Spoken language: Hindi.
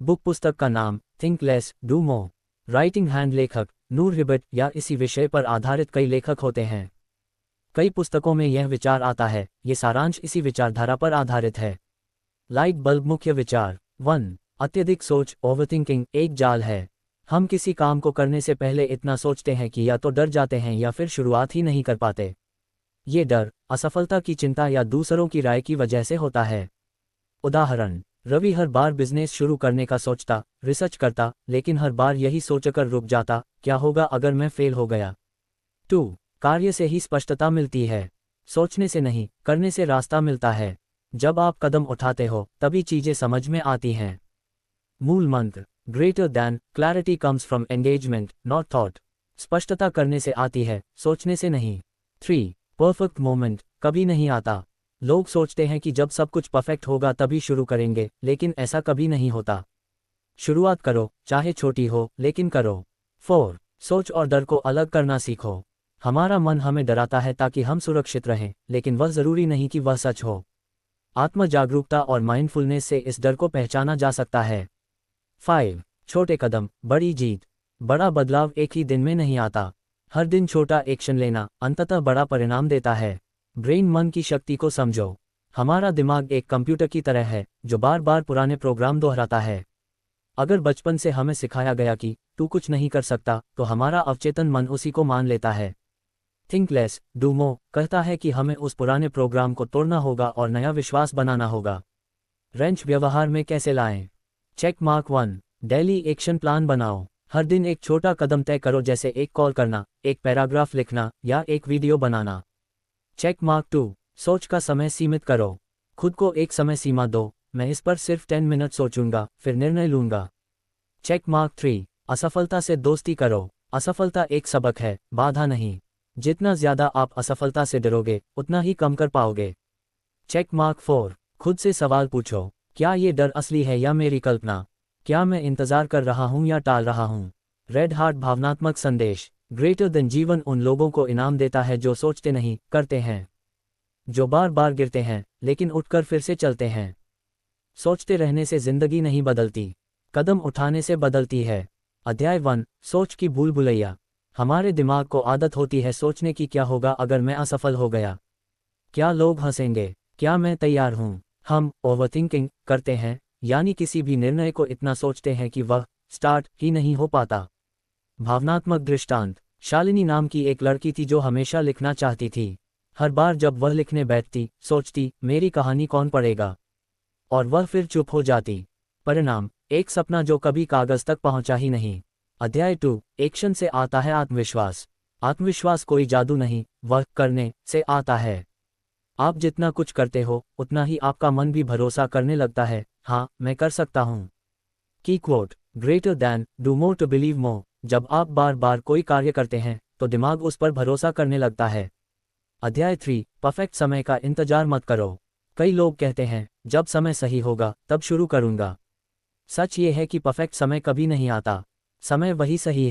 बुक पुस्तक का नाम think less do more. Writing hand लेखक नूर हिबट या इसी विषय पर आधारित कई लेखक होते हैं। कई पुस्तकों में यह विचार आता है, ये सारांश इसी विचारधारा पर आधारित है। लाइट बल्ब मुख्य विचार 1. अत्यधिक सोच ओवरथिंकिंग एक जाल है। हम किसी काम को करने से पहले इतना सोचते हैं कि या तो डर जाते हैं या फिर शुरुआत ही नहीं कर पाते। ये डर असफलता की चिंता या दूसरों की राय की वजह से होता है। उदाहरण, रवि हर बार बिजनेस शुरू करने का सोचता, रिसर्च करता, लेकिन हर बार यही सोचकर रुक जाता, क्या होगा अगर मैं फेल हो गया। 2. कार्य से ही स्पष्टता मिलती है। सोचने से नहीं, करने से रास्ता मिलता है। जब आप कदम उठाते हो तभी चीजें समझ में आती हैं। मूल मंत्र greater than clarity comes from engagement not thought. स्पष्टता करने से आती है, सोचने से नहीं। 3. परफेक्ट मोमेंट कभी नहीं आता। लोग सोचते हैं कि जब सब कुछ परफेक्ट होगा तभी शुरू करेंगे, लेकिन ऐसा कभी नहीं होता। शुरुआत करो, चाहे छोटी हो, लेकिन करो। 4. सोच और डर को अलग करना सीखो। हमारा मन हमें डराता है ताकि हम सुरक्षित रहें, लेकिन वह जरूरी नहीं कि वह सच हो। आत्म जागरूकता और माइंडफुलनेस से इस डर को पहचाना जा सकता है। 5. छोटे कदम बड़ी जीत। बड़ा बदलाव एक ही दिन में नहीं आता। हर दिन छोटा एक्शन लेना अंततः बड़ा परिणाम देता है। ब्रेन मन की शक्ति को समझो। हमारा दिमाग एक कंप्यूटर की तरह है जो बार बार पुराने प्रोग्राम दोहराता है। अगर बचपन से हमें सिखाया गया कि तू कुछ नहीं कर सकता, तो हमारा अवचेतन मन उसी को मान लेता है। थिंक लेस डू मोर कहता है कि हमें उस पुराने प्रोग्राम को तोड़ना होगा और नया विश्वास बनाना होगा। रेंच व्यवहार में कैसे लाएं? Check mark 1. Daily action plan बनाओ। हर दिन एक छोटा कदम तय करो, जैसे एक कॉल करना, एक पैराग्राफ लिखना या एक वीडियो बनाना। Check mark 2. सोच का समय सीमित करो। खुद को एक समय सीमा दो, मैं इस पर सिर्फ 10 मिनट सोचूंगा, फिर निर्णय लूंगा। Check mark 3. असफलता से दोस्ती करो। असफलता एक सबक है, बाधा नहीं। जितना ज्यादा आप असफलता से डरोगे, उतना ही कम कर पाओगे। Check mark 4. खुद से सवाल पूछो, क्या ये डर असली है या मेरी कल्पना? क्या मैं इंतजार कर रहा हूं या टाल रहा हूं? रेड हार्ट भावनात्मक संदेश ग्रेटर देन जीवन उन लोगों को इनाम देता है जो सोचते नहीं, करते हैं। जो बार बार गिरते हैं, लेकिन उठकर फिर से चलते हैं। सोचते रहने से जिंदगी नहीं बदलती, कदम उठाने से बदलती है। अध्याय 1. सोच की भूल भुलैया। हमारे दिमाग को आदत होती है सोचने की, क्या होगा अगर मैं असफल हो गया? क्या लोग हंसेंगे? क्या मैं तैयार हूं? हम ओवरथिंकिंग करते हैं, यानी किसी भी निर्णय को इतना सोचते हैं कि वह स्टार्ट ही नहीं हो पाता। भावनात्मक दृष्टांत शालिनी नाम की एक लड़की थी जो हमेशा लिखना चाहती थी। हर बार जब वह लिखने बैठती, सोचती, मेरी कहानी कौन पढ़ेगा, और वह फिर चुप हो जाती। परिणाम, एक सपना जो कभी कागज तक पहुंचा ही नहीं। अध्याय 2. एक्शन से आता है आत्मविश्वास। आत्मविश्वास कोई जादू नहीं, वह करने से आता है। आप जितना कुछ करते हो, उतना ही आपका मन भी भरोसा करने लगता है, हाँ मैं कर सकता हूँ। की quote greater than do more to believe more. जब आप बार बार कोई कार्य करते हैं तो दिमाग उस पर भरोसा करने लगता है। अध्याय 3. परफेक्ट समय का इंतजार मत करो। कई लोग कहते हैं, जब समय सही होगा तब शुरू करूंगा। सच ये है कि परफेक्ट समय कभी नहीं आता। समय वही सही है